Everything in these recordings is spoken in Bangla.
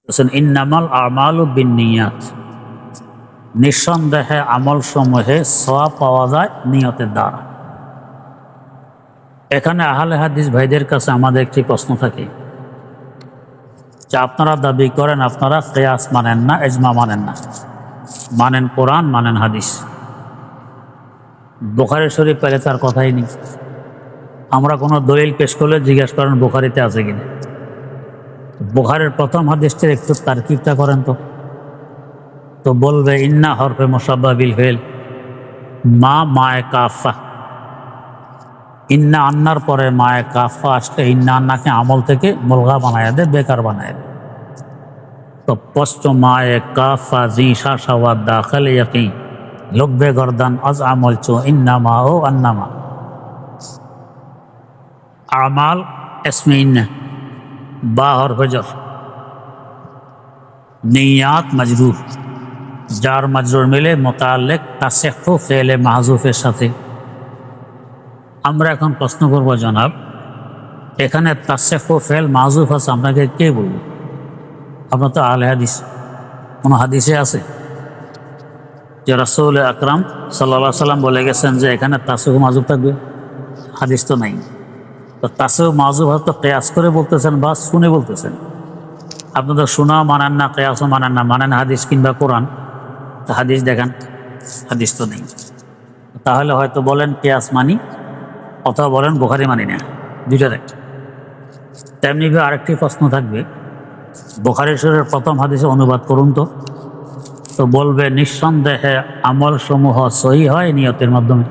বলছেন ইন্নামাল আমালু বিন্নিয়াত, নিঃসন্দেহে আমল সমূহে সওয়াব পাওয়া যায় নিয়তের দ্বারা। এখানে আহলে হাদিস ভাইদের কাছে আমাদের একটি প্রশ্ন থাকে যে আপনারা দাবি করেন আপনারা কিয়াস মানেন না, ইজমা মানেন না, মানেন কোরআন, মানেন হাদিস। বুখারী শরীফ পেলে তার কথাই নেই। আমরা কোনো দলিল পেশ করলে জিজ্ঞেস করেন বুখারীতে আছে কিনা। বুখারীর প্রথম হাদিসটির একটু তারকিবটা করেন তো বলবে ইন্না হরফে মুসাব্বাহ বিল ফেল, মা মায়ে কাফা। ইন্না আন্নার পরে মায়ে কাফা আসলে ইন্না আন্নাকে আমল থেকে মুলগা বানায় দেয়, বেকার বানায় দেয়। তো পশ্চ মায়ে কাফা জিশা সাওয়াদ দাখিল ইয়াকিন লব্বে গর্দান আজ আমল চো ইন্নামা ও আন্নামা। আমাল ইসমে ইন্না, বা হরফে জর, নিয়াত মজরুর, যার মজরুর মিলে মোতাল্লিক তাসিহু ফেলে মাহজুফের সাথে। আমরা এখন প্রশ্ন করব জনাব, এখানে তাসিহু ফেল মাহজুফ আছে, আপনাকে কে বলল? আপনার তো আহলে হাদিস, কোনো হাদিসে আছে যে রাসূল আকরাম সাল্লাল্লাহু আলাইহি সাল্লাম বলে গেছেন যে এখানে তাসিহু মাহজুফ থাকবে? হাদিস তো নাই। তো তাসিহু মাহজুফ হয়তো কিয়াস করে বলতেছেন বা শুনে বলতেছেন। আপনাদের শোনাও মানেন না, কিয়াসও মানেন না, মানেন হাদিস কিংবা কোরআন। তো হাদিস দেখান, হাদিস তো নেই। তাহলে হয়তো বলেন কিয়াস মানি, অথবা বলেন বুখারী মানি না, দুইটা দেখ। তেমনিভাবে আরেকটি প্রশ্ন থাকবে, বুখারী শরীফের প্রথম হাদিসে অনুবাদ করুন তো বলবে নিঃসন্দেহে আমল সমূহ সহি হয় নিয়তের মাধ্যমে।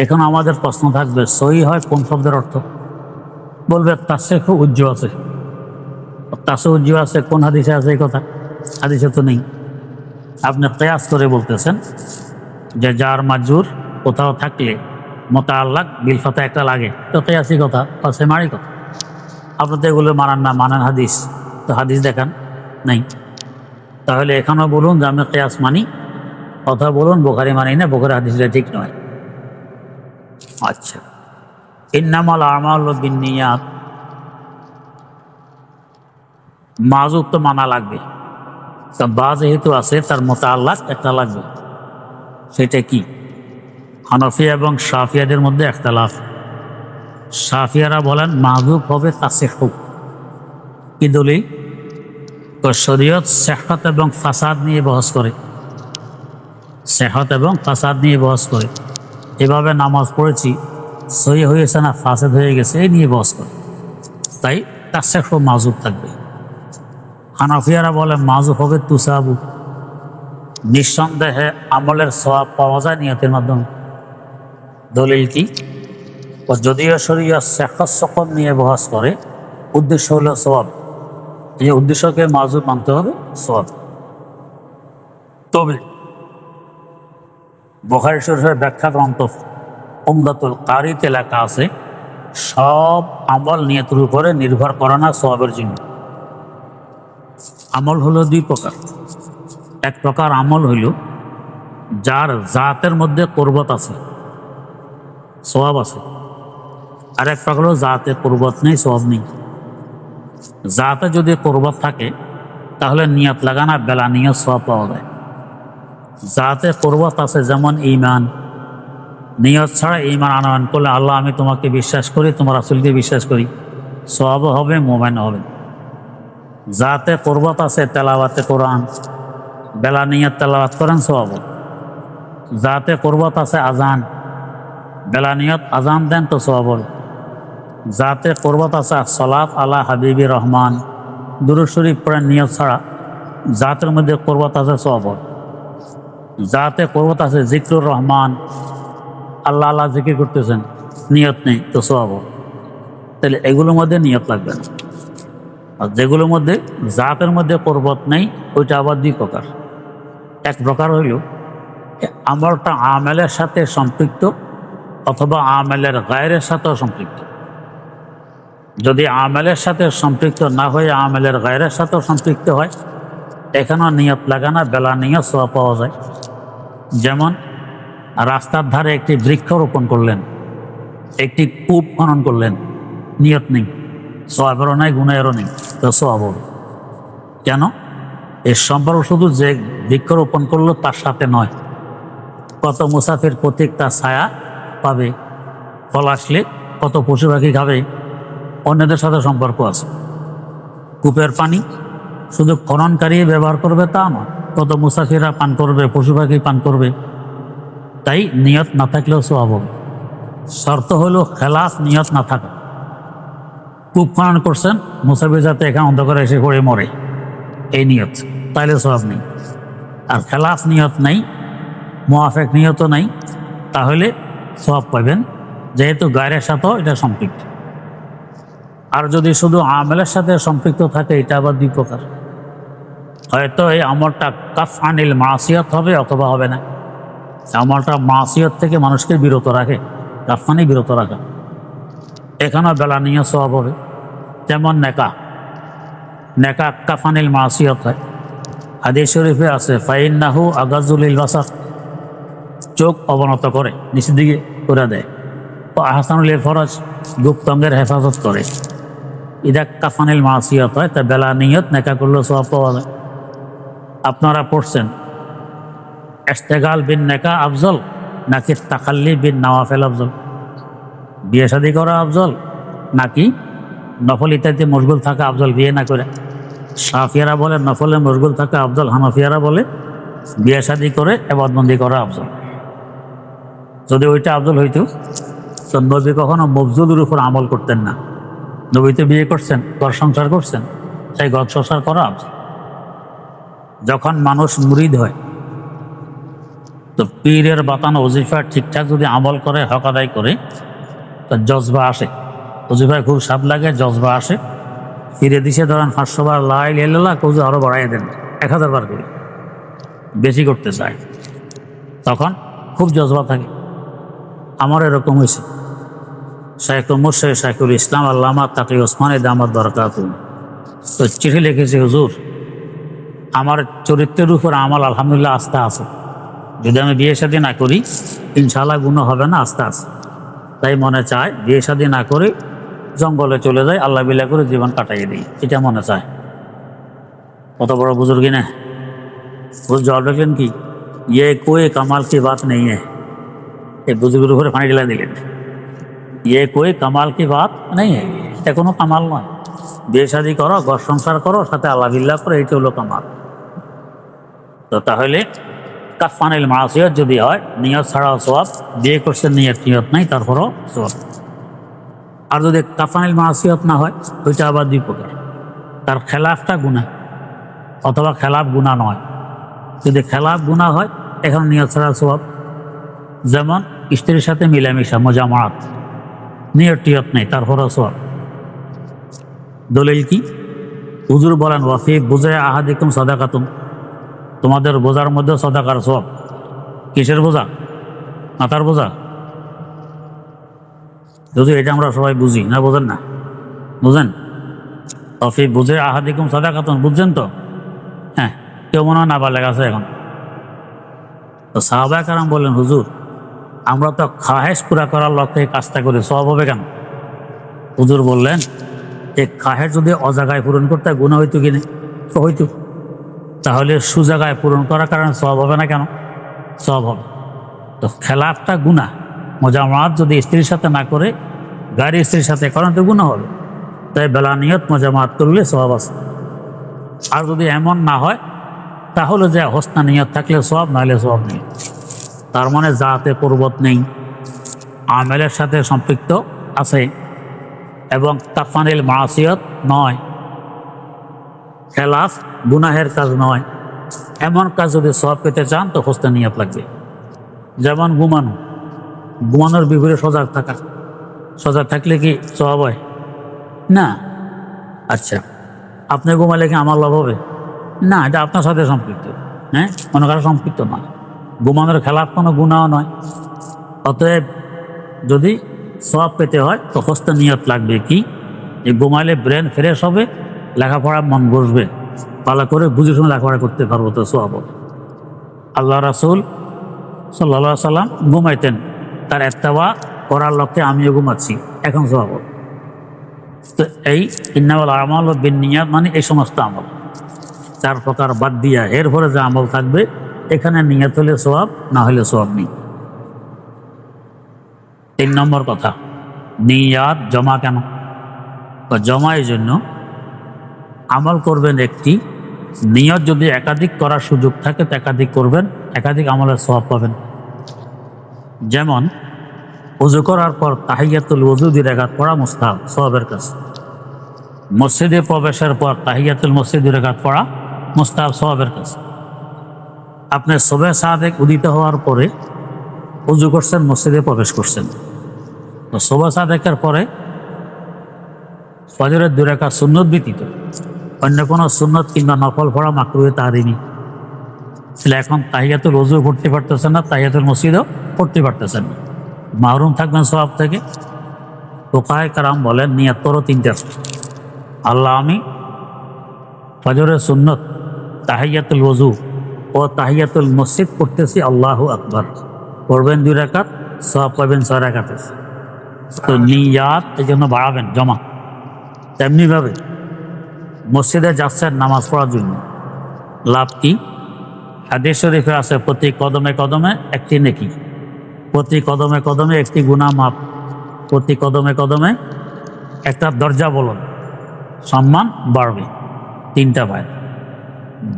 এখন আমাদের প্রশ্ন থাকবে সহি হয় কোন শব্দের অর্থ? বলবে তাসিহু উজ্জ আছে। তাসিহু উজ্জ আছে কোন হাদিসে আছে? এই কথা হাদিসে তো নেই। আপনি কিয়াস করে বলতেছেন যে যার মাজুর কোথাও থাকলে মোতাআল্লাক বিল ফাতা একটা লাগে, তো কিয়াসি কথা, সেমারি কথা। আপনি তো এগুলো মানান না, মানান হাদিস। তো হাদিস দেখান, নেই। তাহলে এখানেও বলুন যে আমি কিয়াস মানি, অথবা বলুন বুখারী মানি না, বুখারী হাদিসটা ঠিক নয়। আচ্ছা, ইন্নামাল আমালু বিন্নিয়াত, মাযুব তো মানা লাগবে। তা বা যেহেতু আছে তার মোতাআল্লাক একটা লাগবে, সেটা কি? হানাফি এবং শাফিয়াদের মধ্যে ইখতিলাফ। শাফিয়ারা বলেন মাযুব হবে তাসিহু। কি দলিল? শরীয়ত সিহহত এবং ফাসাদ নিয়ে বহস করে, সিহহত এবং ফাসাদ নিয়ে বহস করে। এভাবে নামাজ পড়েছি, সহি হয়েছে না ফাসাদ হয়ে গেছে, এই নিয়ে বহস করে। তাই তাসিহু মাযুব থাকবে। হানাফিয়ারা বলে মাযুব হবে তুসাবু, নিঃসন্দেহে আমলের সওয়াব পাওয়া যায় নিয়তের মাধ্যমে। দলিল কি? যদিও শরীয়ত সিহহত সকম নিয়ে বহস করে, উদ্দেশ্য হলো সওয়াব, এই উদ্দেশ্যকে মাযুব মানতে হবে, সওয়াব। তবে বুখারী শরীফের ব্যাখ্যা গ্রন্থ উমদাতুল কারীতে লেখা আছে সব আমল নিয়তের উপরে নির্ভর করে না সওয়াবের জন্য। আমল হলো দুই প্রকার। এক প্রকার আমল হইল যার জাতের মধ্যে কুরবত আছে, সওয়াব আছে। আর এক প্রকার হলো জাতে কুরবত নেই, সওয়াব নেই। জাতে যদি কুরবত থাকে তাহলে নিয়ত লাগানা বেলা নিয়ত সওয়াব পাওয়া যায়। জাতে কুরবত আছে, যেমন ঈমান, নিয়ত ছাড়া ঈমান আনয়ন করলে আল্লাহ আমি তোমাকে বিশ্বাস করি, তোমার রাসূলকে বিশ্বাস করি, সওয়াবও হবে, মুমিন হবে। জাতে কুরবত আছে তেলাওয়াতে কোরআন, বেলা নিয়ত তেলাওয়াত করেন, সওয়াব। জাতে কুরবত আছে আজান, বেলা নিয়ত আজান দেন, তো সওয়াব। জাতে কুরবত আছে সালাত আলা হাবিবি রহমান, দুরূদ শরীফ পড়েন নিয়ত ছাড়া, জাতের মধ্যে কুরবত আছে, সওয়াব। জাতে কুরবত আছে জিকরুর রহমান, আল্লাহ আল্লাহ জিকির করতেছেন, নিয়ত নেই, তো সওয়াব। তাহলে এগুলোর মধ্যে নিয়ত লাগবে না। আর যেগুলোর মধ্যে জাতের মধ্যে কুরবত নেই, ওইটা আবার দুই প্রকার। এক প্রকার হইল আমলটা আমেলের সাথে সম্পৃক্ত অথবা আমেলের গায়রের সাথেও সম্পৃক্ত। যদি আমেলের সাথে সম্পৃক্ত না হয়ে আমেলের গায়রের সাথেও সম্পৃক্ত হয়, এখানেও নিয়ত লাগানা বেলা নিয়ত সওয়াব পাওয়া যায়। যেমন রাস্তার ধারে একটি বৃক্ষ রোপণ করলেন, একটি কূপ খনন করলেন, নিয়ত নেই, সওয়াবেরও নাই, গুনাহেরও নেই, তো সওয়াব হবে। কেন? এর সম্পর্ক শুধু যে বৃক্ষরোপণ করলো তার সাথে নয়, কত মুসাফির প্রতীক তার ছায়া পাবে, ফল আসলে কত পশু পাখি খাবে, অন্যদের সাথে সম্পর্ক আছে। কূপের পানি শুধু খননকারী ব্যবহার করবে তা নয়, কত মুসাফিররা পান করবে, পশু পাখি পান করবে। তাই নিয়ত না থাকলেও সওয়াব হবে। শর্ত হলো খেলাফ নিয়ত না থাকা। কূপ খনন করছেন, মুসাফির যাতে এখানে অন্ধকারে এসে পড়ে মরে, এই নিয়ত, তাইলে সওয়াব নেই। আর খেলাফ নিয়ত নাই, মুআফেক নিয়তও নাই, তাহলে সওয়াব পাবেন, যেহেতু গায়ের সাথেও এটা সম্পৃক্ত। আর যদি শুধু আমলের সাথে সম্পৃক্ত থাকে, এটা আবার দুই প্রকার। হয়তো এই আমলটা কাফ আনিল মাসিয়ত হবে অথবা হবে না। আমলটা মাসিয়ত থেকে মানুষকে বিরত রাখে, কাফানি বিরত রাখা, এখানেও বেলা নিয়ে সওয়াব হবে। যেমন নেকা, নেকা কাফানিল মাসিয়ত হয়। হাদিস শরীফে আছে ফাইন্নাহু আগাজুলিল বাসার, চোখ অবনত করে, নিচের দিকে করে দেয়। ও আহসানুল ফরজ, গুপ্তঙ্গের হেফাজত করে। ইদা কাফানিল মাসিয়ত হয়, তা বেলা নিয়ত নেকা করলেও সওয়াব পাওয়া যায়। আপনারা পড়ছেন ইশতেগাল বিন নেকা আফজল নাকি তাকাল্লি বিন নওয়াফিল আফজল? বিয়ে শাদী করা আফজল নাকি নফল ইত্যাদি মশগুল থাকা আফজল বিয়ে না করে? শাফিয়ারা বলে নফলে মশগুল থাকা আফজল, হানাফিয়ারা বলে বিয়ে শাদী করে ইবাদতবন্দি করা আফজল। যদি ওইটা আফজল হইতো তো নবী কখনো মফজুলের উপর আমল করতেন না। নবী তো বিয়ে করছেন, ঘর সংসার করছেন, সেই ঘর সংসার করা আফজল। যখন মানুষ মুরিদ হয় তো পীরের বাতানো ওজিফা ঠিকঠাক যদি আমল করে, হক আদায় করে, তো জজবা আসে। ওজিফায় খুব স্বাদ লাগে, জজবা আসে। ফিরে দিছে ধরেন 500 বার লা ইলাহা ইল্লাল্লাহ, কৌজু আরও বাড়াই দেন 1000 বার করে, বেশি করতে চায়, তখন খুব জজবা থাকে। আমার এরকম হয়েছে। শাইখুল মুর্শিদ শাইখুল ইসলাম আল্লামা তাকি ওসমানী দামাত বারাকাতুহু তো চিঠি লিখেছে, হুজুর আমার চরিত্রের উপর আমল আলহামদুলিল্লাহ আস্থা আছে, যদি আমি বিয়ে শাদী না করি ইনশাআল্লাহ গুনাহ হবে না, আস্থা আছে। তাই মনে চায় বিয়ে শাদী না করে জঙ্গলে চলে যায়, আল্লাহ বিল্লাহ করে জীবন কাটাইয়ে দিই, এটা মনে চায়। কত বড় বুজুর্গি না! জবাব দেখলেন কি, ইয়ে কোই কামাল কি বাত নেই হ্যাঁ। এই বুজুর্গের উপরে পানি ঢেলা দিলেন, ইয়ে কোই কামাল কি বাত নেই হ্যাঁ, এটা কোনো কামাল নয়। বিয়ে শাদী করো, ঘর সংসার করো, সাথে আল্লাহ বিল্লাহ করো, এইটা হলো কামাল। তো তাহলে কাফানিল মাসিয়ত যদি হয়, নিয়ত ছাড়াও সওয়াব। বিয়ে করছেন নিয়ত নাই, তারপরও সওয়াব। আর যদি কাফানিল মাসিয়ত না হয়, ওইটা আবার দুই প্রকার। তার খেলাফটা গুনাহ অথবা খেলাফ গুনাহ নয়। যদি খেলাফ গুনাহ হয়, এখন নিয়ত ছাড়া সওয়াব। যেমন স্ত্রীর সাথে মিলামিশা, মুজামাআত, নিয়ত নেই, তারপরও সওয়াব। দলিল কি? হুজুর বলেন ওয়াফি বুজায় আহাদিকুম সাদাকাতুন, তোমাদের বোঝার মধ্যে সদাকার সওয়াব। কিসের বোঝা? মাথার বোঝা। যদি এটা আমরা সবাই বুঝি না, বোঝেন না? বুঝেন? ওয়াফি বুজায় আহাদিকুম সাদাকাতুন, বুঝছেন তো? হ্যাঁ, কেউ মনে হয় না বালেগ আছে এখন। তো সাহাবায়ে কেরাম বললেন, হুজুর আমরা তো খাহেশ পুরা করার লক্ষ্যে কাজটা করি, সওয়াব হবে কেন? হুজুর বললেন, এই খাহেশ যদি অজাগায় পূরণ করতে গুনাহ হইতো কিনা? তো হইতো। তাহলে সুজাগায় পূরণ করার কারণে সওয়াব হবে না কেন? সওয়াব হবে। তো খেলাফটা গুনাহ। মুজামাআত যদি স্ত্রীর সাথে না করে গাড়ি স্ত্রীর সাথে করেন তো গুনাহ হবে। তাই বেলা নিয়ত মুজামাআত করলে সওয়াব আছে। আর যদি এমন না হয়, তাহলে যে হোসনা নিয়ত থাকলে সওয়াব, নাহলে সওয়াব নেই। তার মানে জাতে পূর্বত নেই, আমেলের সাথে সম্পৃক্ত আছে, এবং কাফানিল মাসিয়ত নয়, খেলাফ গুনাহের কাজ নয়। এমন কাজ যদি সওয়াব পেতে চান তো হোসনা নিয়ত লাগবে। যেমন ঘুমানো, ঘুমানোর বিপরীতে সজাগ থাকা। সজাগ থাকলে কি সওয়াব হয়? না। আচ্ছা, আপনি ঘুমালে কি আমার লাভ হবে? না, এটা আপনার সাথে সম্পৃক্ত, হ্যাঁ, কোনো কারো সম্পৃক্ত নয়। ঘুমানোর খেলাফ কোনো গুনাহ নয়। অতএব যদি সওয়াব পেতে হয় তো হোসনা নিয়ত লাগবে। কি? যে ঘুমাইলে ব্রেন ফ্রেশ হবে, লেখাপড়া মন বসবে, ভালো করে বুঝে শুনে লেখাপড়া করতে পারবো, তো সওয়াব হবে। আল্লাহ রাসূল সাল্লাল্লাহু আলাইহি সাল্লাম ঘুমাইতেন, তার ইত্তেবা করার লক্ষ্যে আমিও ঘুমাচ্ছি, এখন সওয়াব হবে। তো এই ইন্নামাল আমালু বিন্নিয়াত মানে এই সমস্ত আমল। 4 প্রকার বাদ দিয়া এরপরে যে আমল থাকবে এখানে নিয়ত হলে সওয়াব, না হলে সওয়াব নেই। 3 নম্বর কথা, নিয়াত জমা কেন? জমা এই জন্য, আমল করবেন একটি, নিয়ত যদি একাধিক করার সুযোগ থাকে তো একাধিক করবেন, একাধিক আমলের সওয়াব পাবেন। যেমন ওযু করার পর তাহিয়াতুল ওযু 2 রাকাত পড়া মুস্তাহাব, সওয়াবের কাজ। মসজিদে প্রবেশের পর তাহিয়াতুল মসজিদ 2 রাকাত পড়া মুস্তাহাব, সওয়াবের কাজ। আপনি সুবহ সাদেক উদিত হওয়ার পরে ওযু করছেন, মসজিদে প্রবেশ করছেন, তো সুবহ সাদেকের পরে ফজরের 2 রাকাত সুন্নত ব্যতীত অন্য কোনো সুন্নত কিংবা নফল পড়া মাকরুহে তাহরিমি ছিল। এখন তাহিয়াতুল ওযু পড়তে পারতেছেন না, তাহিয়াতুল মসজিদও পড়তে পারতেছেন না, মাহরুম থাকবেন সওয়াব থেকে। ফুকাহায়ে কেরাম বলেন নিয়ত করো 3টা। আল্লাহ, আমি ফজরের সুন্নত তাহিয়াতুল ওযু ও তাহিয়াতুল মসজিদ পড়তেছি, আল্লাহু আকবার। পড়বেন 2 রাকাত, সওয়াব পাবেন 6 রাকাতের। তো নিয়াত এই জন্য বাড়াবেন, জমা। তেমনিভাবে মসজিদে যাচ্ছেন নামাজ পড়ার জন্য, লাভ কি? হাদিস শরীফে আছে প্রতি কদমে কদমে একটি নেকি, প্রতি কদমে কদমে একটি গুনাহ মাপ, প্রতি কদমে কদমে একটা দরজা বলুন, সম্মান বাড়বে। 3টা ভাই,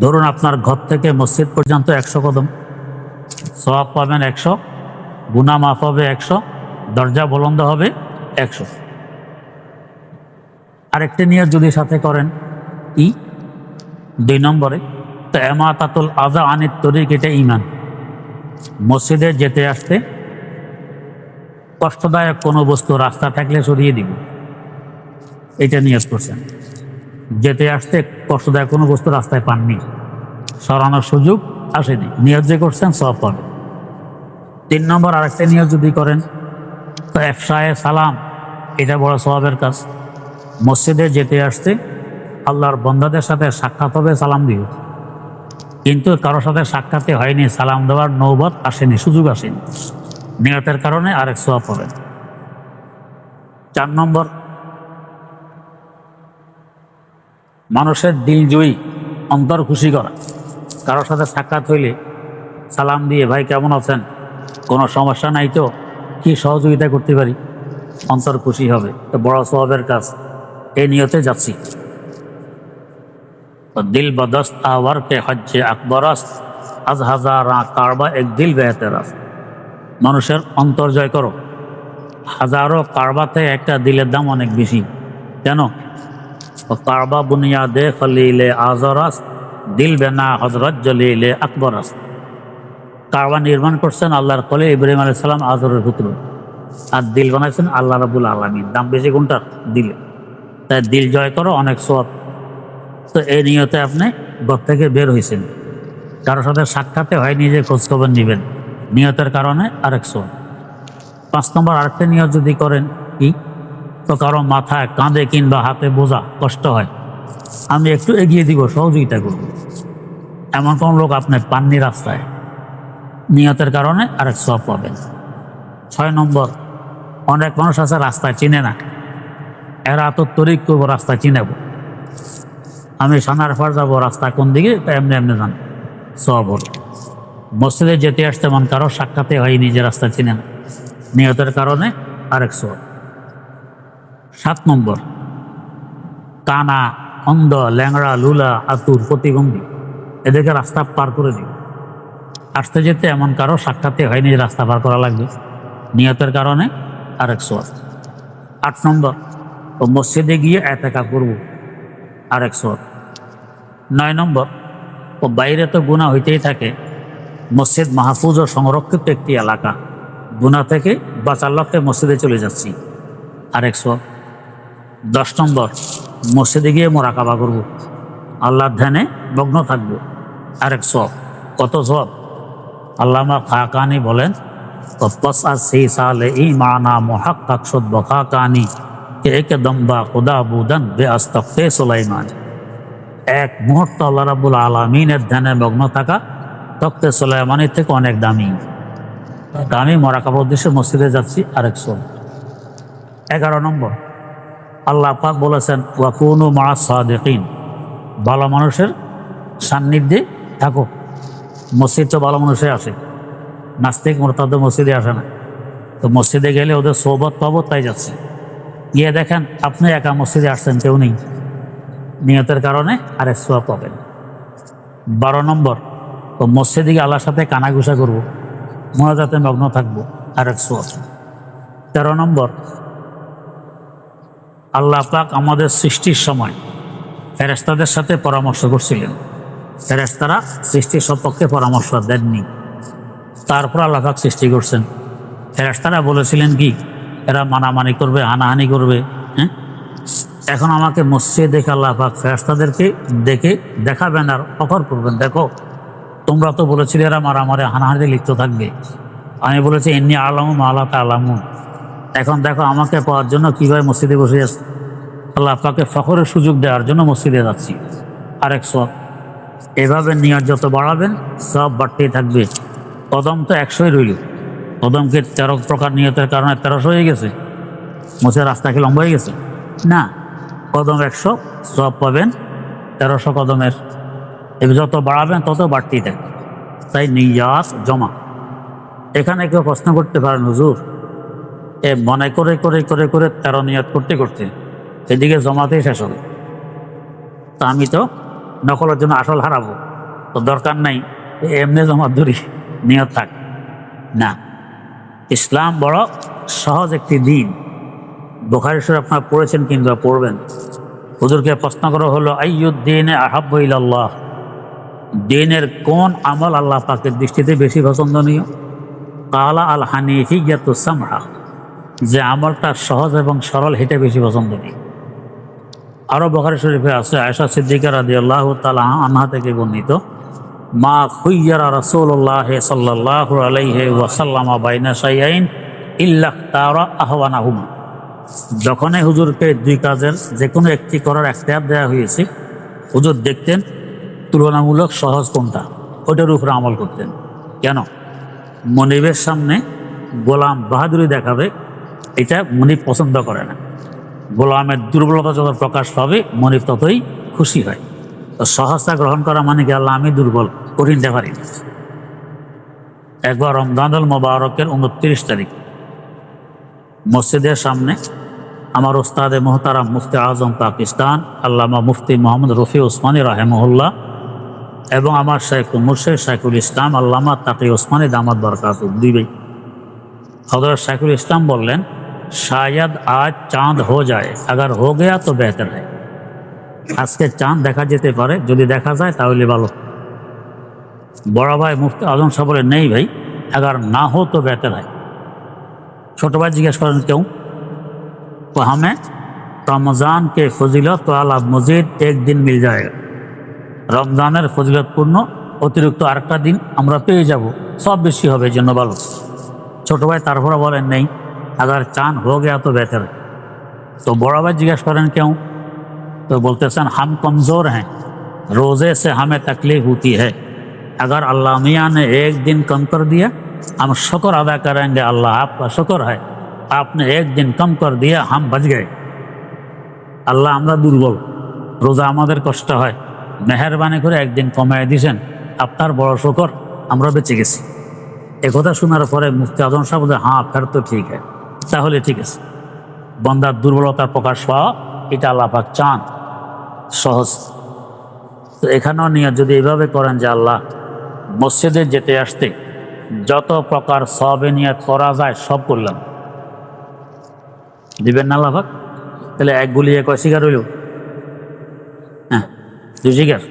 ধরুন আপনার ঘর থেকে মসজিদ পর্যন্ত 100 কদম, সওয়াব পাবেন 100, গুনাহ মাফ হবে 100, দরজা বুলন্দ হবে 100। আরেকটি নিয়ত যদি সাথে করেন, কি? 2 নম্বরে, তো ইমাতাতুল আযা আনিত তরিক, এটা ঈমান। মসজিদে যেতে আসতে কষ্টদায়ক কোনো বস্তু রাস্তা থাকলে সরিয়ে দিব, এটা নিয়ত করছেন। যেতে আসতে কষ্টদায়ক কোনো বস্তু রাস্তায় পাননি, সরানোর সুযোগ আসেনি, নিয়ত যে করছেন সওয়াব পাবেন। 3 নম্বর আরেকটা নিয়ত যদি করেন, তো ইফশায়ে সালাম, এটা বড় সওয়াবের কাজ। মসজিদে যেতে আসতে আল্লাহর বান্দাদের সাথে সাক্ষাৎ হবে, সালাম দিব, কিন্তু কারোর সাথে সাক্ষাৎ হয়নি, সালাম দেওয়ার নৌবত আসেনি, সুযোগ আসেনি, নিয়তের কারণে আরেক সওয়াব পাবেন। 4 নম্বর, মানুষের দিল জয়ী, অন্তর খুশি করা। কারোর সাথে সাক্ষাৎ হইলে সালাম দিয়ে, ভাই কেমন আছেন, কোনো সমস্যা নাই তো, কি সহযোগিতা করতে পারি, অন্তর খুশি হবে, তো বড় সওয়াবের কাজ। এই নিয়তে যাচ্ছি। তো দিল বদস্ত আওয়ার কে হজ্জে আকবরাস, আজ হাজারা কারবা এক দিল বেহতেরাস। মানুষের অন্তর জয় করো, হাজারো কারবাতে একটা দিলের দাম অনেক বেশি। কেন? কারবা বুনিয়াদে খলিলে আজরাস, দিল বেনা হজরত জলিলে আকবরাস। কারবা নির্মাণ করছেন আল্লাহর খলিল ইব্রাহিম আলাইহিস সালাম, আজরের পুত্র, আর দিল বানাইছেন আল্লাহ রাব্বুল আলামিন। দাম বেশি কোনটার? দিল। তাই দিল জয় করো, অনেক সওয়াব। তো এই নিয়তে আপনি ঘর থেকে বের হয়েছেন, কারোর সাথে সাক্ষাতে হয়নি যে খোঁজখবর নেবেন, নিয়তের কারণে আরেক সওয়াব। 5 নম্বর আরেকটা নিয়ত যদি করেন, কি? তো কারো মাথায়, কাঁধে কিংবা হাতে বোঝা, কষ্ট হয়, আমি একটু এগিয়ে দিব, সহযোগিতা করব, এমন কোন লোক আপনি পাননি রাস্তায়, নিয়তের কারণে আরেক সওয়াব পাবেন। 6 নম্বর, অনেক মানুষ আছে রাস্তায় চিনে না, এরা তো তরিক করবো, রাস্তায় চিনাবো, আমি সানারপাড় যাবো, রাস্তা কোন দিকে, এমনি এমনি যান, সওয়াব হল। মসজিদে যেতে আসতে মন কারো সাক্ষাতে হয়নি যে রাস্তা চিনে না, নিয়তের কারণে আরেক সওয়াব। 7 নম্বর, কানা, অন্ধ, ল্যাংড়া, লুলা, আতুর, প্রতিবন্ধী, এদেরকে রাস্তা পার করে দিই। আসতে যেতে এমন কারো সাক্ষাতে হয়নি যে রাস্তা পার করা লাগবে, নিয়তের কারণে আরেক সওয়াব। 8 নম্বর, ও মসজিদে গিয়ে এতেকাফ করব, আরেক সওয়াব। 9 নম্বর, ও বাইরে তো গুনাহ হইতেই থাকে, মসজিদ মাহফুজ ও সংরক্ষিত একটি এলাকা, গুনাহ থেকে বাঁচার লক্ষ্যে মসজিদে চলে যাচ্ছি, আরেক সওয়াব। 10 নম্বর, মসজিদে গিয়ে মোরাকাবা করব, আল্লাহর ধ্যানে মগ্ন থাকব, আরেক সওয়াব। কত সওয়াব! আল্লামা খাকানি বলেন, তপস আর সেই সালে ই মানা মুহাক্কাক শুদ বখাকানি কে একদম বা খুদা বুদান বে আস্তাফে সুলাইমান। এক মুহূর্ত আল্লাহ রাব্বুল আলামিনের ধ্যানে মগ্ন থাকা তখতে সুলাইমানের থেকে অনেক দামি। আমি মোরাকাবার উদ্দেশ্যে মসজিদে যাচ্ছি, আরেক সওয়াব। 11 নম্বর, আল্লাহ পাক বলেছেন ওয়াকুনু মা'আস সাদিকিন, ভালো মানুষের সান্নিধ্যে থাকো। মসজিদ তো ভালো মানুষে আসে, নাস্তিক মোরতাদ মসজিদে আসে না। তো মসজিদে গেলে ওদের সোহবত পাবো, তাই যাচ্ছে। গিয়ে দেখেন আপনি একা মসজিদে আসছেন, কেউ নেই, নিয়তের কারণে আরেক সোয়াব পাবেন। 12 নম্বর, তো মসজিদে গিয়ে আল্লাহর সাথে কানাঘুষা করবো, মোনাজাতে মগ্ন থাকবো, আরেক সোয়াব। 13 নম্বর, আল্লাহ পাক আমাদের সৃষ্টির সময় ফেরেশতাদের সাথে পরামর্শ করছিলেন। ফেরেশতারা সৃষ্টির সপক্ষে পরামর্শ দেননি, তারপর আল্লাহ পাক সৃষ্টি করছেন। ফেরেশতারা বলেছিলেন কি, এরা মানামানি করবে, হানাহানি করবে। হ্যাঁ, এখন আমাকে মসজিদে দেখে আল্লাহ পাক ফেরেশতাদেরকে দেখে দেখাবেন আর অফার করবেন, দেখো তোমরা তো বলেছিলে এরা মারামারি হানাহানিতে লিপ্ত থাকবে, আমি বলেছি এমনি আলামু মালা তা আলামু। এখন দেখো আমাকে পাওয়ার জন্য কীভাবে মসজিদে বসে আছে। আল্লাহ পাকে ফখরের সুযোগ দেওয়ার জন্য মসজিদে যাচ্ছি, আরেক সব। এভাবে নিয়ত যত বাড়াবেন সব বাড়তেই থাকবে। কদম তো 100ই রইল, কদমকে 13 প্রকার নিয়তের কারণে 1300 হয়ে গেছে, মসজিদের রাস্তা কি লম্বা হয়ে গেছে? না, কদম 100, সব পাবেন 1300 কদমের। এবার যত বাড়াবেন তত বাড়তেই থাকবে। তাই নিয়াত জমা। এখানে কেউ প্রশ্ন করতে পারেন, হুজুর এ মনে করে করে করে করে 13 নিয়ত করতে করতে এদিকে জমাতেই শেষ হবে, তা আমি তো নকলের জন্য আসল হারাবো, তো দরকার নাই, এমনি জমা ধরি, নিয়ত থাক। না, ইসলাম বড় সহজ একটি দিন। বুখারী শরীফ আপনারা পড়েছেন কিংবা পড়বেন। হুজুরকে প্রশ্ন করা হলো, আইয়ুদ্দিন আহাব্বু ইলাল্লাহ, দিনের কোন আমল আল্লাহ পাকের দৃষ্টিতে বেশি পছন্দনীয়? কালা আল হানিফিয়্যাতু সামহা, যে আমলটা সহজ এবং সরল, এটা বেশি পছন্দনীয়। আরও বুখারী শরীফে আছে, আয়েশা সিদ্দিকা রাদিয়াল্লাহু তাআলা আনহা থেকে বর্ণিত, মা খুইয়ারা রাসূলুল্লাহ সাল্লাল্লাহু আলাইহি ওয়াসাল্লাম বাইনা শাইআইন ইল্লা ইখতারা আহওয়ানাহুমা, যখনই হুজুরকে 2 কাজের যে কোনো একটি করার এখতিয়ার দেওয়া হয়েছে, হুজুর দেখতেন তুলনামূলক সহজ কোনটা, ওটার উপরে আমল করতেন। কেন? মনিবের সামনে গোলাম বাহাদুরি দেখাবে, এটা মনিব পছন্দ করে না। গোলামের দুর্বলতা যত প্রকাশ পাবে মনিব ততই খুশি হয়। তো সহজতা গ্রহণ করা মানে কি, আল্লাহ আমি দুর্বল, কঠিনতে পারি না। একবার রমজানুল মোবারকের 29 তারিখ মসজিদের সামনে আমার ওস্তাদে মোহতারাম মুফতি আজম পাকিস্তান আল্লামা মুফতি মোহাম্মদ রফি ওসমানী রাহেমহুল্লাহ এবং আমার শাইখুল মুর্শিদ শাইখুল ইসলাম আল্লামা তাকি ওসমানী দামাত বরকাতুহু দিবে। হযরত শাইখুল ইসলাম বললেন, শায়দ আজ চাঁদ হো যায়, আগার হো গয়া তো বেহতর হয়। আজকে চাঁদ দেখা যেতে পারে, যদি দেখা যায় তাহলে ভালো। বড় ভাই মুফতি আজম সাহেব বলে, নেই ভাই, আগার না হো তো বেহতর হয়। ছোট ভাই জিজ্ঞেস করেন, কেউ? তো हमें रमज़ान के फजीलत वाला मजीद एक दिन मिल जाएगा, রমজানের ফজিলতপূর্ণ অতিরিক্ত আরেকটা দিন আমরা পেয়ে যাব, সব বেশি হবে, জন্য ভালো। ছোট ভাই তারপরে বলেন, নেই, अगर चांद हो गया तो बेहतर है। तो बड़ा भाई जिज्ञास करें क्यों? तो बोलते हैं हम कमज़ोर हैं, रोज़े से हमें तकलीफ होती है, अगर अल्लाह मियाँ ने एक दिन कम कर दिया हम शुक्र अदा करेंगे, अल्लाह आपका शुक्र है, आपने एक दिन कम कर दिया, हम बच गए। আল্লাহ আমরা দুর্বল, রোজা আমাদের কষ্ট হয়, মেহেরবানি করে একদিন কমায় দিয়েছেন, আপনার বড় শুকর, আমরা বেঁচে গেছি। একথা শোনার পরে মুফতি আজম সাহেব বলে, হ্যাঁ ফের তো ঠিক আছে, তাহলে ঠিক আছে। বান্দার দুর্বলতার প্রকাশ পাওয়া এটা আল্লাহ পাক চান, সহজ। তো এখানেও নিয়ে যদি এইভাবে করেন যে আল্লাহ মসজিদে যেতে আসতে যত প্রকার সবে নিয়ত করা যায় সব করলাম, দিবেন না আল্লাহ পাক? তাহলে এক গুলিয়ে কয় শিকার হইল? হ্যাঁ, 2 শিকার।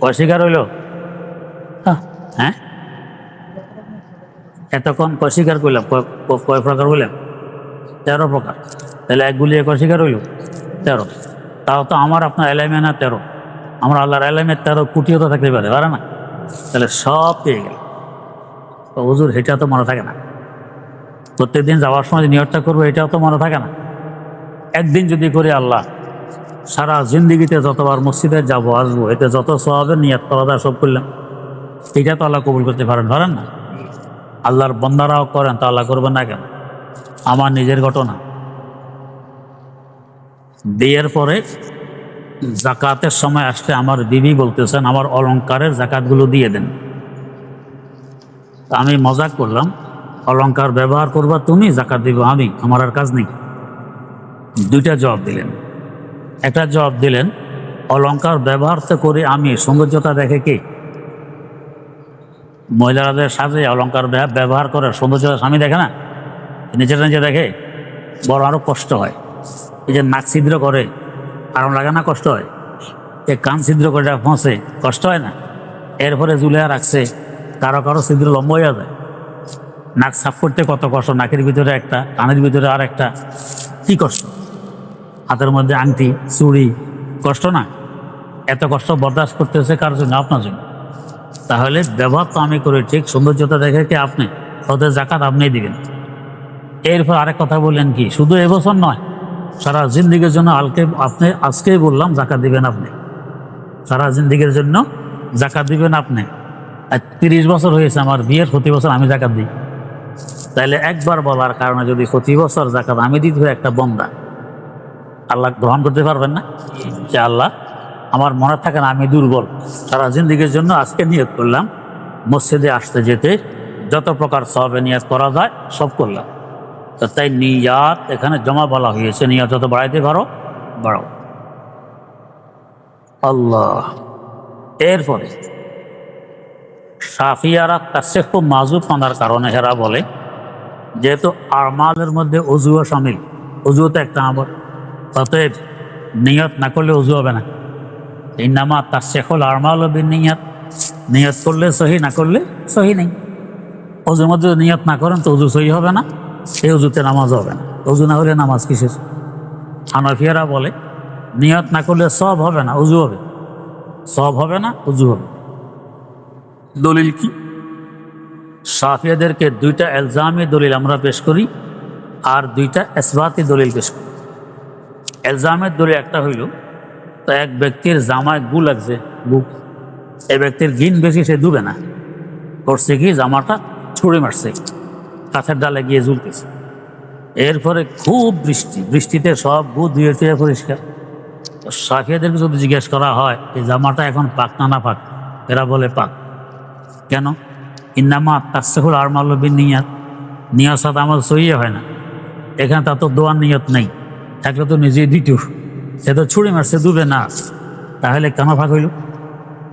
কয় শিকার হইল? হ্যাঁ, এতক্ষণ কয় শিকার করলাম? কয় প্রকার হইলাম? 13 প্রকার। তাহলে এক গুলিয়ে কয় শিকার হইল? 13। তাও তো আমার আপনার এলাইমে না 13, আমরা আল্লাহর এলাইমে 13 কোটিও তো থাকতে পারে না। তাহলে সব পেয়ে গেল। তো হুজুর এটা তো মনে থাকে না, প্রত্যেকদিন যাওয়ার সময় যে নিয়তটা করবো এটাও তো মনে থাকে না। একদিন যদি করি আল্লাহ সারা জিন্দিগিতে যতবার মসজিদে যাবো আসবো, এতে যত সওয়াবের নিয়ত করা যায় সব করলাম, এটা তো আল্লাহ কবুল করতে পারেন না? আল্লাহর বন্দারাও করেন, তা আল্লাহ করবেন না কেন? আমার নিজের ঘটনা, বিয়ের পরে জাকাতের সময় আসলে আমার বিবি বলতেছেন আমার অলংকারের জাকাতগুলো দিয়ে দেন। আমি মজাক করলাম, অলংকার ব্যবহার করবা তুমি, জাকাত দিব আমি, আমার আর কাজ নেই। দুইটা জবাব দিলেন। একটা জবাব দিলেন অলংকার ব্যবহার তো করে আমি, সৌন্দর্যতা দেখে কে? মহিলাদের সাথে অলংকার ব্যবহার করে সৌন্দর্যতা স্বামী দেখে না, নিজের নিজে দেখে, বড় আরও কষ্ট হয়। এই যে নাক ছিদ্র করে আরাম লাগে না, কষ্ট হয়। এই কান ছিদ্র করে ফসে, কষ্ট হয় না? এরপরে জুলিয়া রাখছে, কারো কারো ছিদ্র লম্বা হয়ে যায়। নাক সাফ করতে কত কষ্ট, নাকের ভিতরে একটা, কানের ভিতরে আর একটা, কি কষ্ট। হাতের মধ্যে আংটি, চুড়ি, কষ্ট না? এত কষ্ট বরদাস্ত করতেছে কার জন্য? আপনার জন্য। তাহলে ব্যবহার তো আমি করি ঠিক, সৌন্দর্যতা দেখে কি আপনি, ওদের জাকাত আপনিই দিবেন। এরপর আরেক কথা বললেন কি, শুধু এবছর নয়, সারা জিন্দিগির জন্য আপনি আজকেই বললাম জাকাত দিবেন আপনি, সারা জিন্দিগির জন্য জাকাত দিবেন আপনি। আর 30 বছর হয়েছে আমার বিয়ের, প্রতি বছর আমি জাকাত দিই। তাহলে একবার বলার কারণে যদি প্রতি বছর জাকাত আমি দিতে হয়, একটা বন্দা আল্লাহ গ্রহণ করতে পারবেন না? যে আল্লাহ আমার মনে থাকে না, আমি দুর্বল, সারা জিন্দিগির জন্য আজকে নিয়ত করলাম মসজিদে আসতে যেতে যত প্রকার সওয়াবে নিয়ত করা যায় সব করলাম। তো তাই নিয়াত এখানে জমা বলা হয়েছে, নিয়াত যত বাড়াইতে পারো বাড়াও। আল্লাহ। এরপরে শাফিয়ারা কাছে খুব মাজুব মানার কারণে হেরা বলে, যেহেতু আমালের মধ্যে অজুও শামিল, অজুও তো একটা আমল, অতএব নিয়ত না করলে অজু হবে না। ইন্নামা তাসসিহুল আমালু বিন্নিয়াত, নিয়ত করলে সহি, না করলে সহি নেই। অজুর মধ্যে নিয়ত না করেন তো অজু সহি হবে না, সেই অজুতে নামাজ হবে না। অজু না হলে নামাজ কিসের? হানাফিয়ারা বলে নিয়ত না করলে সব হবে না, অজু হবে। সব হবে না, অজু হবে। দলিল কি? শাফিয়াদেরকে দুইটা এলজামি দলিল আমরা পেশ করি, আর দুইটা ইসবাতি দলিল পেশ করি। এলজামের দলিল একটা হইল, তো এক ব্যক্তির জামায় গু লাগছে, গু, এই ব্যক্তির গিন বেশি, সে ডুবে না, করছে কি জামাটা ছুঁড়ে মারছে, কাঠের ডালে গিয়ে ঝুলতেছে। এরপরে খুব বৃষ্টি, বৃষ্টিতে সব গু ধুয়ে টুয়ে পরিষ্কার। তো শাফিয়াদেরকে যদি জিজ্ঞেস করা হয় এই জামাটা এখন পাক না পাক, এরা বলে পাক। কেন? ইন্নামা তাসসিহুল আমালু বিন্নিয়াত, নিয়ত সাথে আমল সহি হয় না। এখানে তা তো দোয়ার নিয়ত নেই, থাকলে তো নিজেই দিত, সে তো ছুঁড়ে মারছে, ডুবে না, তাহলে কেন পাক হইল?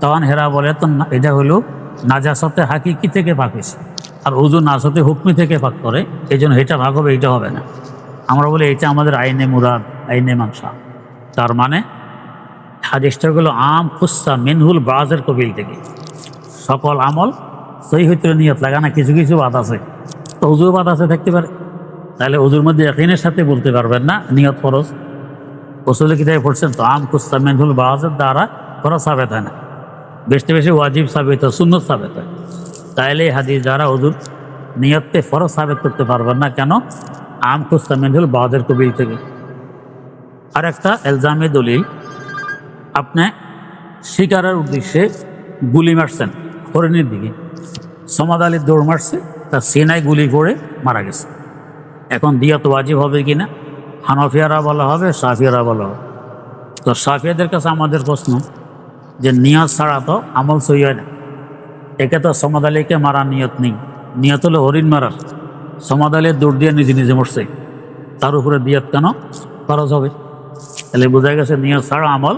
তখন হেরা বলে তো এটা হইল নাজাসতে হাকিকি থেকে পাক হয়েছে, আর ওযু নাজাসতে হুকমি থেকে পাক করে, এই জন্য এটা ভাগ হবে, এটা হবে না। আমরা বলি এটা আমাদের আইনে মুরাদ, আইনে মানসা। তার মানে হাদিসটা হলো আম খুস্সা মিনহুল বাজের কবিল থেকে, সকল আমল সহি হইতে নিয়ত লাগা না, কিছু কিছু বাদ আছে, তো ওযু বাদ আছে থাকতে পারে। তাহলে ওযুর মধ্যে ইয়াকিনের সাথে বলতে পারবেন না নিয়ত ফরজ। উসুলে কিতাবে পড়ছেন তো আম খুস্সা মিনহুল বাজের দ্বারা ফরজ সাবেত হয় না, বেশি বেশি ওয়াজিব সাবেত হয়, সুন্নত সাবেত হয়। তাইলে এই হাদিস দ্বারা ওযুর নিয়তকে ফরজ সাবেত করতে পারবেন না। কেন? আম খুস্সা মিনহুল বাজের কবিল থেকে। আর একটা এলজামে দলিল, আপনি শিকারের উদ্দেশ্যে গুলি মারছেন হরিণের দিকে, সমাদ আলী দৌড় মারছে, তার সিনায় গুলি করে মারা গেছে। এখন দিয়াত ওয়াজিব হবে কিনা? হানাফিয়ারা বলা হবে, শাফিয়ারা বলা হবে। তো শাফিয়াদের কাছে আমাদের প্রশ্ন যে নিয়ত ছাড়া তো আমল সহি হয় না। একে তো সমাদ আলীকে মারার নিয়ত নেই, নিয়ত হলো হরিণ মারার। সমাদ আলী দৌড় দিয়ে নিজে নিজে মরছে, তার উপরে দিয়াত কেন ফরজ হবে? তাহলে বোঝা গেছে নিয়ত ছাড়া আমল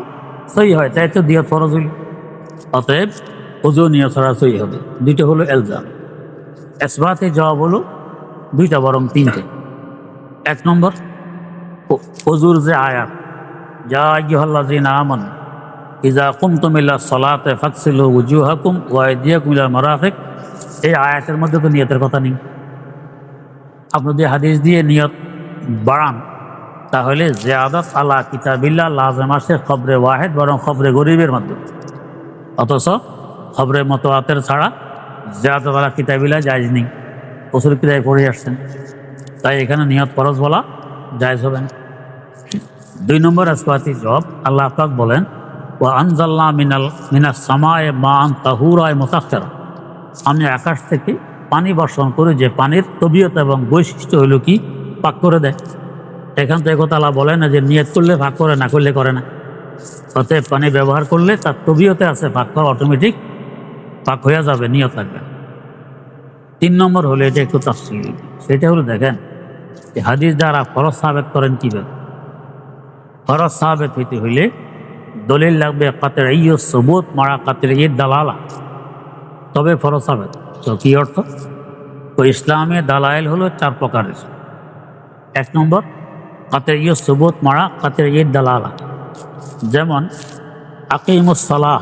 সহি হয়, তাই তো দিয়াত ফরজ হইল। অতএব ওযু নিয়ত ছাড়া সহি হবে। দুইটা হলো এলজাম। ইসবাতে জবাব হলো দুইটা, বরং তিনটে। এক নম্বর, ওযুর যে আয়াত, ইয়া আইয়ুহাল্লাযীনা আমানু ইযা কুমতুম ইলা সলাতে ফাগসিলু ওয়ুজুহাকুম ওয়া আইদিয়াকুম ইলাল মারাফিক, এই আয়াতের মধ্যে তো নিয়তের কথা নেই। আপনি যদি হাদিস দিয়ে নিয়ত বাড়ান, তাহলে জিয়াদাত আলা কিতাবিল্লাহ লাজেম আসে খবরে ওয়াহেদ, বরং খবরে গরিবের মাধ্যমে। অথচ খবরে মুতাওয়াতির ছাড়া জিয়াদাত আলা কিতাবিল্লাহ জায়েজ নেই, উসুল কিতাবে পড়ে আসছেন। তাই এখানে নিয়ত ফরজ বলা জায়েজ হবে না। দুই নম্বর ইসবাতি জবাব, আল্লাহ পাক বলেন ওয়া আনজালনা মিনাস সামায়ে মাআন তাহুরা মুতাহহারা, আমি আকাশ থেকে পানি বর্ষণ করে, যে পানির তবিয়ত এবং বৈশিষ্ট্য হলো কি পাক করে দেয়। এখান থেকে কথা আল্লাহ বলে না যে নিয়ত করলে ভাগ করে, না করলে করে না। অতএব পানি ব্যবহার করলে তার তবিয়তে আছে পাক করা, অটোমেটিক পাক হয়ে যাবে, নিয়ত থাকবে। 3 নম্বর হলো, এটা একটু তাফসীর, সেটা হলো দেখেন যে হাদিস দ্বারা ফরজ সাবেত করেন কীভাবে। ফরজ সাবেত হইতে হইলে দলিল লাগবে কাতঈ সুবুত মারা কাতঈ দালালা, তবে ফরজ সাবেত। তো কী অর্থ? তো ইসলামে দালাইল হলো 4 প্রকারের। 1 নম্বর কাতঈ সুবুত মারা কাতঈ দালালা, যেমন আকিমুস সালাহ,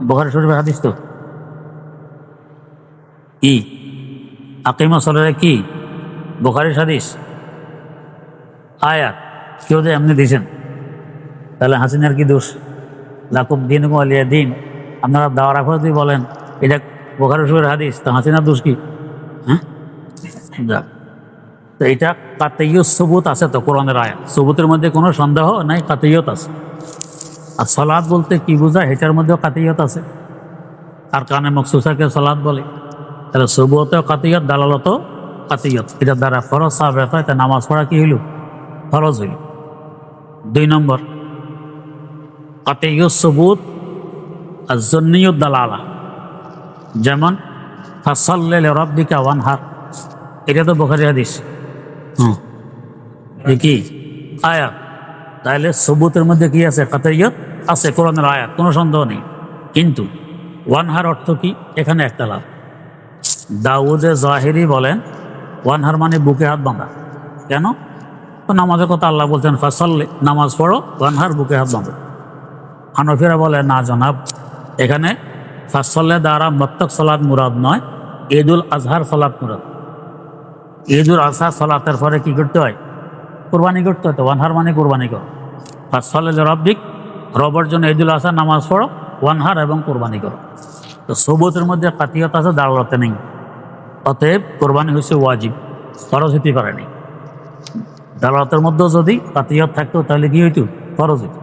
বুখারী শরীফের হাদিস। তো কি আকিমুস সালাহ কি বুখারীর হাদিস? আয়াত কেউ যে এমনি দিয়েছেন, তাহলে হাসিনার কি দোষ? লাকুম দীনুকুম ওয়ালিয়া দিন, আপনারা দাওয়ার আফর যদি বলেন এটা বুখারী শরীফের হাদিস, তা হাসিনার দোষ কি? হ্যাঁ, যাক। তো এটা কাতঈ সুবুত আছে, তো কোরআনের আয়াত সুবুতের মধ্যে কোনো সন্দেহ নাই, কাতঈয়ত আছে। আর সালাত বলতে কি বোঝায়, এটার মধ্যেও কাতঈয়ত আছে। আর কানে মখসুসাকে সালাত বলে, তাহলে সুবুতেও কাতঈয়ত, দালালতও কাতঈয়ত। এটার দ্বারা ফরজ সাবেত হয়, তা নামাজ পড়া কি হইল? ফরজ হইল। 2 নম্বর কাতঈ সুবুত আর জন্নিয়্য দালালা, যেমন ফাসাল্লি লিরাব্বিকা ওয়ানহার, এটা তো বুখারী হাদিস। কি আয়াত, তাহলে সুবুতের মধ্যে কি আছে? কাতঈয়ত আছে, কোরআনের আয়াত, কোনো সন্দেহ নেই। কিন্তু ওয়ানহার অর্থ কি, এখানে একটা লাভ। দাউদে জাহিরি বলেন ওয়ানহার মানে বুকে হাত বাঁধা। কেন? তো নামাজের কথা আল্লাহ বলছেন ফাসাল্লি, নামাজ পড়ো, ওয়ানহার বুকে হাত বাঁধো। হানফিরা বলে না জনাব, এখানে ফাসাল্লি দ্বারা মুত্তাক সালাত মুরাদ নয়, ঈদুল আজহার সালাত মুরাদ। ঈদুল আজহার সালাতের পরে কি করতে হয়? কুরবানি করতে হয়। তো ওয়ানহার মানে কুরবানি করো। ফাসাল্লি লিরাব্বিক, রবের জন্য ঈদুল আজহার নামাজ পড়ো, ওয়ানহার এবং কুরবানি করো। তো সুবুতের মধ্যে কাতঈয়ত আছে, দালালতে নেই। অতএব কোরবানি হচ্ছে ওয়াজিব, ফরজ হইতে পারেনি। দালালতের মধ্যেও যদি কাতঈয়ত থাকতো তাহলে কি হইতো? ফরজ হইত।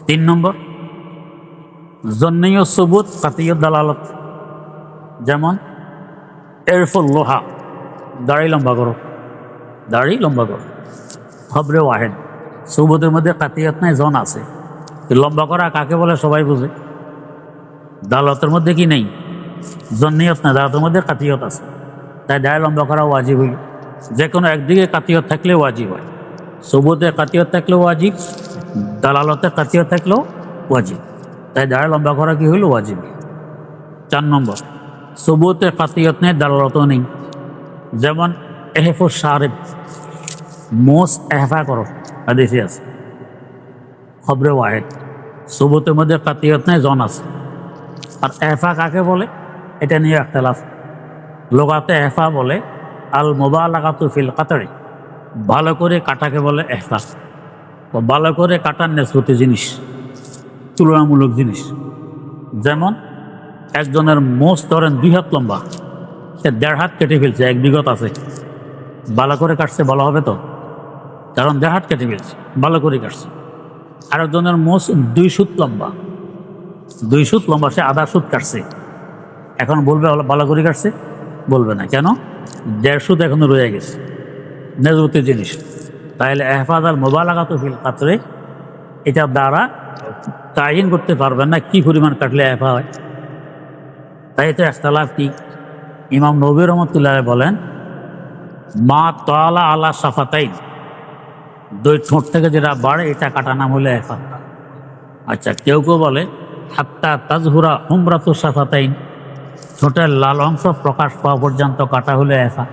3 নম্বর জন্নিয়্য সুবুত কাতঈয়ত দালালত, যেমন ইরফুল লোহা, দাড়ি লম্বা করো, দাড়ি লম্বা করো। খবরে ওয়াহেদ, সুবুতের মধ্যে কাতঈয়ত নাই, জন আছে। লম্বা করা কাকে বলে সবাই বুঝে। দালালতের মধ্যে কি নেই? জন্নিয়ত না, দালালতের মধ্যে কাতঈয়ত আছে, তাই দাড়ি লম্বা করা ওয়াজিব হইল। যে কোনো একদিকে কাতঈয়ত থাকলে ওয়াজিব হয়। সুবুতে কাতঈয়ত থাকলেও ওয়াজিব, দালালতে কাতঈয়ত থাকলেও ওয়াজিব, তাই দাড়ি লম্বা করা কি হইল? ওয়াজিব। 4 নম্বর সুবুতে কাতঈয়ত নেই, দালালতও নেই, যেমন এহফুস শারিব, মোস এহফা করো, হাদিসে আছে। খবরে ওয়াহেদ, সুবুতের মধ্যে কাতঈয়ত নেই, জন আছে। আর এহফা কাকে বলে এটা নিয়ে ইখতিলাফ। লোগাতে এহফা বলে আল মুবালাগাতু ফিল কাতঈ, ভালো করে কাটাকে বলে এহফা। ভালো করে কাটার নিসবতি জিনিস, তুলনামূলক জিনিস। যেমন একজনের মোষ ধরেন 2 হাত লম্বা, সে 1.5 হাত কেটে ফেলছে, 1 বিঘত আছে, ভালো করে কাটছে, ভালো হবে তো? কারণ 1.5 হাত কেটে ফেলছে, ভালো করে কাটছে। আরেকজনের মোষ 2 সুত লম্বা, 2 সুত লম্বা, সে আধা সুত কাটছে, এখন বলবে ভালো করে কাটছে? বলবে না। কেন? 1.5 সুত এখনো রয়ে গেছে, নিসবতি জিনিস। তাহলে এহফাজ আল মুবালাগাতু ফিল কাতঈ, এটার দ্বারা তায়িন করতে পারবেন না কি পরিমাণ কাটলে এহফা হয়। তাই তো ইখতিলাফ কি? ইমাম নববী রাহমাতুল্লাহ আলাইহি বলেন মা তালা আলা সাফাতাইন, 2 ঠোঁট থেকে যেটা বাড়ে এটা কাটা নাম হলে এহফা। আচ্ছা, কেউ কেউ বলে হাত্তা তাজহুরা হুমরাতু সাফাতাইন, ঠোঁটের লাল অংশ প্রকাশ পাওয়া পর্যন্ত কাটা হলে এহফা।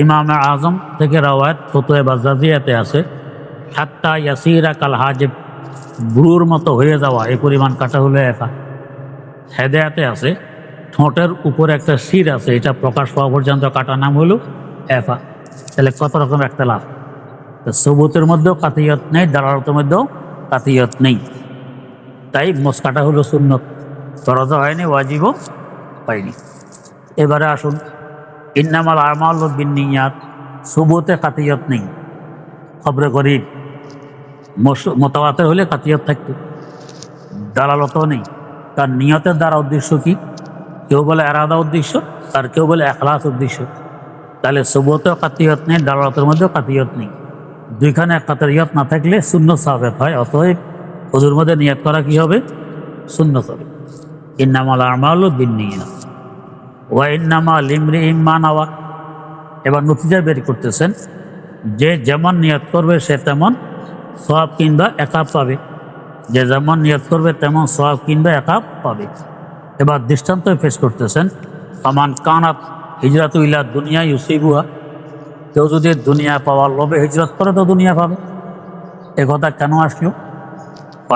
ইমামে আজম থেকে রাওয়ায়াত ফতোয়া বাজাজিয়াতে আছে হাত্তা ইয়াসিরা কাল হাজিব, ভ্রুর মতো হয়ে যাওয়া এই পরিমাণ কাটা হলে এহফা। হেদায়াতে আছে ঠোঁটের উপরে একটা শির আছে, এটা প্রকাশ পাওয়া পর্যন্ত কাটা নাম হলো এহফা। তাহলে কত রকম ইখতিলাফ। তো সুবুতের মধ্যেও কাতঈয়ত নেই, দালালতের মধ্যেও কাতঈয়ত নেই, তাই মোষ কাটা হলো সুন্নত, ফরজ হয়নি, ওয়াজিবও হয়নি। এবারে আসুন ইন্নামাল আমালু বিন্নিয়াত, সুবুতে কাতঈয়ত নেই। খবরে গরিব মুতাওয়াতির হলে কাতঈয়ত থাকতো, দালালতও নেই। তার নিয়তের দ্বারা উদ্দেশ্য কি? কেউ বলে এরাদা উদ্দেশ্য, আর কেউ বলে ইখলাস উদ্দেশ্য। তাহলে সুবুতেও কাতঈয়ত নেই, দালালতের মধ্যেও কাতঈয়ত নেই। দুইখানে একসাথে নিয়ত না থাকলে শূন্য সাবেত হয়। অতএব হুজুর মধ্যে নিয়ত করা কি হবে? সুন্নত হবে। ইন্নামাল আমালু বিন্নিয়াত ওয়া ইন্নামা লিমরিইম মা নাওয়া। এবার নতিজা বের করতেছেন যে যেমন নিয়ত করবে সে তেমন সওয়াব কিংবা একাব পাবে। যে যেমন নিয়ত করবে তেমন সওয়াব কিংবা একাব পাবে। এবার দৃষ্টান্ত পেশ করতেছেন, ফামান কানাত হিজরাতু ইলা দুনিয়া ইউসিবুহা। কেউ যদি দুনিয়া পাওয়ার লোভে হিজরত করে তো দুনিয়া পাবে। এ কথা কেন আসলো?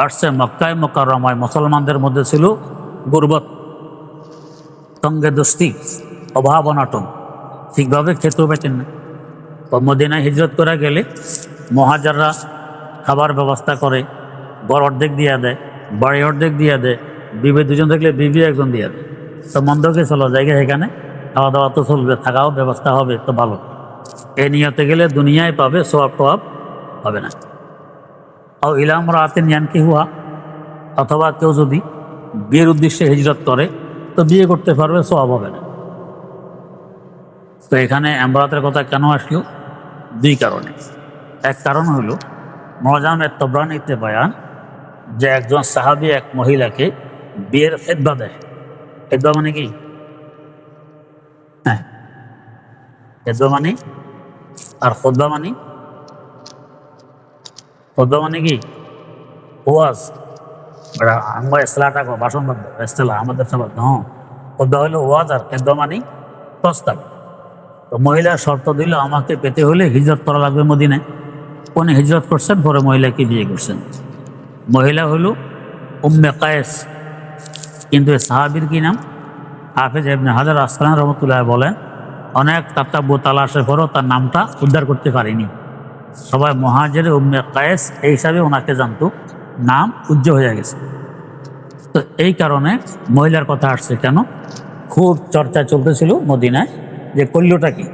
আসছে মক্কায় মুকাররমায় মুসলমানদের মধ্যে ছিল গুরবত, তঙ্গে দস্তি, অভাব অনাটন, ঠিকভাবে খেতেও পেতেন না। তো মদিনায় হিজরত করা গেলে মহাজাররা খাবার ব্যবস্থা করে, বড় অর্ধেক দিয়ে দেয়, বাড়ি অর্ধেক দিয়ে দেয়, বিবি দুজন থাকলে বিবি একজন দিয়ে দেয়। তো মন্দকে চলো জায়গা, এখানে খাওয়া দাওয়া তো চলবে, থাকাও ব্যবস্থা হবে, তো ভালো। এ নিয়তে গেলে দুনিয়ায় পাবে, সওয়াব টওয়াব হবে না। ও ইলাম রাতেন ইয়ানকি হুয়া, অথবা কেউ যদি বিয়ের উদ্দেশ্যে হিজরত করে তো বিয়ে করতে পারবে, সওয়াব হবে না। তো এখানে এমরাতের কথা কেন আসলো? দুই কারণে। এক কারণ হলো মুআজামে তাবরানীতে বয়ান যে একজন সাহাবী এক মহিলাকে বিয়ের খেতবা দেয়। খেতবা মানে কি? হ্যাঁ, খেতবা মানে, আর খুতবা মানে, খুতবা মানে কি? ওয়াজ। আমরা ইসলাটা ভাষণ ইসলা আমাদের সবার খুতবা হলো ওয়াজ, আর খেতবা মানে প্রস্তাব। তো মহিলা শর্ত দিল আমাকে পেতে হলে হিজরত করা লাগবে মদিনায়। কোন হিজরত করছেন, পরে মহিলাকে বিয়ে করছেন। মহিলা হলো উম্মে কায়েস। কিন্তু এই সাহাবীর কি নাম? হাফেজ ইবনে হাজার আসকালানী রহমতুল্লাহ বলেন অনেক তাতাব্য তালাশের পরও তার নামটা উদ্ধার করতে পারিনি। সবাই মুহাজির উম্মে কায়েস এই হিসাবে ওনাকে জানতো, নাম উজ্জ্বল হয়ে গেছে। তো এই কারণে মহিলার কথা আসছে কেন? খুব চর্চা চলতেছিল মদিনায় যে করলোটা কি,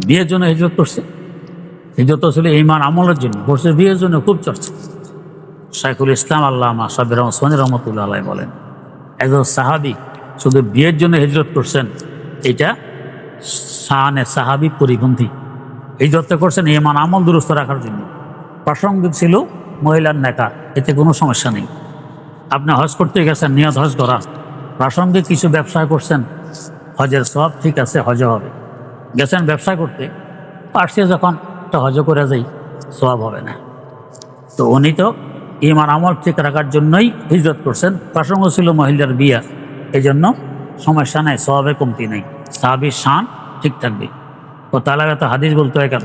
বিয়ের জন্য হিজরত করছে। হিজরত ছিল ঈমান আমলের জন্য, করছে বিয়ের জন্য, খুব চর্চা। শাইখুল ইসলাম আল্লামা সাব্বির ওসমানী রহমতুল্লাহ আলাইহি বলেন একজন সাহাবী শুধু বিয়ের জন্য হিজরত করছেন, এটা শানে সাহাবী পরিপন্থী। হিজরত করছেন ঈমান আমল দুরুস্ত রাখার জন্য। প্রাসঙ্গিক ছিল মহিলার নেকা, এতে কোনো সমস্যা নেই। আপনি হজ করতে গেছেন, নিয়ত হজ করা। প্রাসঙ্গিক কিছু ব্যবসা করছেন, হজের সব ঠিক আছে, হজে হবে। গেছেন ব্যবসা করতে, পার্সে যখন একটা হজ করে যাই, সওয়াব হবে না। তো উনি তো ঈমান আমল ঠিক রাখার জন্যই হিজরত করছেন। প্রাসঙ্গ ছিল মহিলার বিয়া, এই জন্য সমস্যা নাই, সওয়াবে কমতি নেই, সাহাবীর শান ঠিক থাকবে। ও তাহলে তো হাদিস বলতে হয় কেন?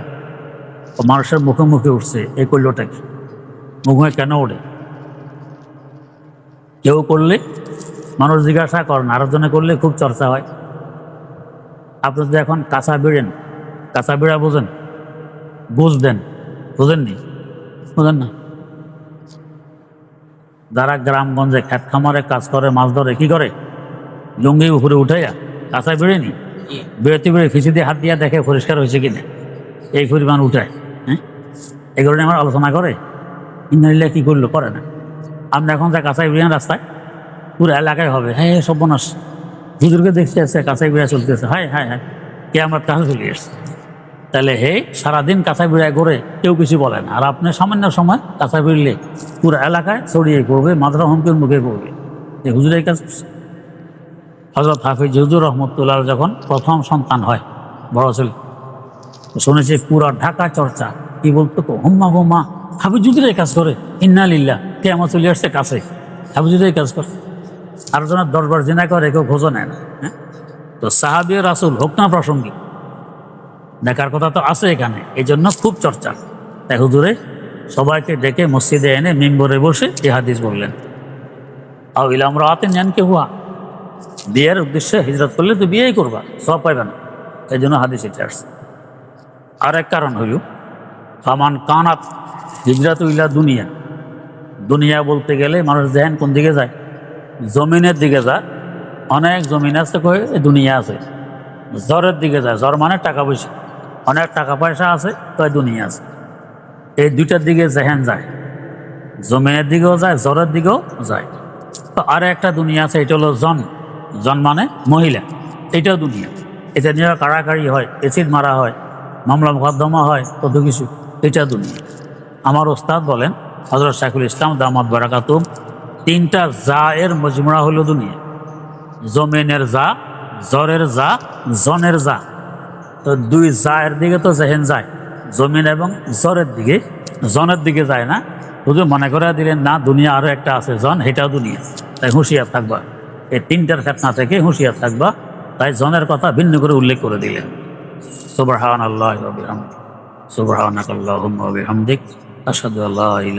ও মানুষের মুখে মুখে উঠছে, এই করলোটা কি? মুখে কেন ওঠে? কেউ করলে মানুষ জিজ্ঞাসা করেন, আরেকজনে করলে খুব চর্চা হয়। আপনি যদি এখন কাঁচা বিড়েন, কাঁচা বিড়া বোঝেন? বুঝ দেন, বোঝেননি? বোঝেন না? যারা গ্রামগঞ্জে খেত খামারে কাজ করে, মাছ ধরে, কি করে? লুঙ্গি উপরে উঠাইয়া কাঁচা বিড়ে নি, বিড়াতে বিড়ে খিচি দিয়ে হাত দিয়া দেখে পরিষ্কার হয়েছে কিনা, এই পরিমাণ উঠায়। হ্যাঁ, এগুলো নিয়ে আমার আলোচনা করে। ইন্দ্রিল্লা কি করলো? করে না। আপনি এখন যা কাঁচাই বিড়ান রাস্তায়, পুরো এলাকায় হবে হ্যাঁ সব বনাস, হুজুরকে দেখতে আসছে কাঁচাই বিড়া চলতেছে, হায় হায় হায়, কে আমার কাছে চলে এসছে। তাহলে হে সারাদিন কাঁচা বিড়ায় করে কেউ কিছু বলে না, আর আপনি সামান্য সময় কাঁচা বিড়লে পুরো এলাকায় ছড়িয়ে পড়বে, মাদ্রা হুমকির মুখে পড়বে। এই হুজুরের কাজ। হযরত হাফিজ হুজুর রহমতুল্লাহ যখন প্রথম সন্তান হয়, বড় ছেলে, শুনেছি পুরা ঢাকা চর্চা। কি বলতো? হুম্মা হুম্মা হাফিজ হুজুরের কাজ করে, ইন্না লিল্লাহ, কে আমার চলে আসছে কাছে, হাফিজ হুজুরের কাজ করে। আর জনের 10 বার জিনা করে, কেউ খোঁজও নেয় না। হ্যাঁ, তো সাহাবী রাসূল হোক না প্রাসঙ্গিক, দেখার কথা তো আছে এখানে, এই জন্য খুব চর্চা। তাই হুজুরে সবাইকে ডেকে মসজিদে এনে মিম্বরে বসে এই হাদিস বললেন, আও ইলা ইমরাআতিন ইয়ানকি হুয়া, বিয়ের উদ্দেশ্যে হিজরত করলে তো বিয়েই করবা, সব পাইবে না। এই জন্য হাদিস এটা আসছে। আর এক কারণ হইল ফামান কানাত হিজরাতু ইলা দুনিয়া। দুনিয়া বলতে গেলে মানুষ দেখেন কোন দিকে যায়? জমিনের দিকে যায়। অনেক জমিন আছে, কয়ে দুনিয়া আছে। জ্বরের দিকে যায়, জ্বর মানে টাকা পয়সা, অনেক টাকা পয়সা আছে, কয় দুনিয়া আছে। এই দুইটার দিকে যেহেন যায়, জমিনের দিকেও যায়, জ্বরের দিকেও যায়। তো আর একটা দুনিয়া আছে, এটা হলো জন। জন মানে মহিলা, এটাও দুনিয়া। এটা নিয়ে কাড়াকাড়ি হয়, এসিড মারা হয়, মামলা মোকদ্দমা হয়, কত কিছু। এটা দুনিয়া। আমার ওস্তাদ বলেন হযরত শাইখুল ইসলাম দামাত বারাকাতুম, তিনটা যা এর মজমুরা হলো দুনিয়া। জমিনের যা, জরের যা, জনের যা। তো দুই জায়ের দিকে তো জেহেন যায়, জমিন এবং জরের দিকে, জনের দিকে যায় না। শুধু মনে করে দিলেন না দুনিয়া আরো একটা আছে জন, এটাও দুনিয়া, তাই হুঁশিয়ার থাকবা। এই তিনটার ফেতনা থেকে হুঁশিয়ার থাকবা, তাই জনের কথা ভিন্ন করে উল্লেখ করে দিলেন। সুবহানাল্লাহি ওয়া বিহামদিহি, সুবহানাকাল্লাহুম্মা ওয়া বিহামদিক, আশহাদু আল্লা ইলাহা